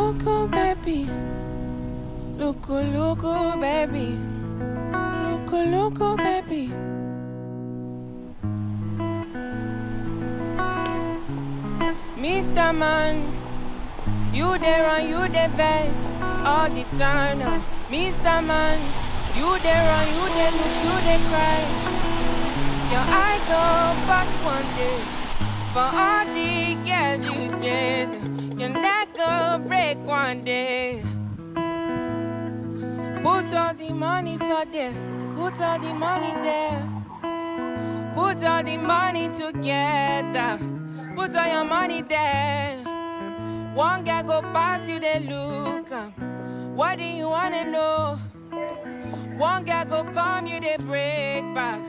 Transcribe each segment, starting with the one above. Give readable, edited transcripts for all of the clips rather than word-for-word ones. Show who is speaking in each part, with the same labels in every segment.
Speaker 1: loco, baby. Loco, loco, baby. Loco, loco, baby. Mr. Man, you there and you there vex all the time now. Mr. Man, you there and you there look, you there cry. Your eye go bust one day. For all the girls you chase, your neck go break one day. Put all the money for there, put all the money there. Put all the money together, put all your money there. One guy go pass you the look, what do you wanna know? One guy go come you the break back,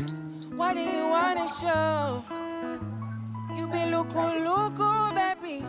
Speaker 1: what do you wanna show? You be loco, loco, baby.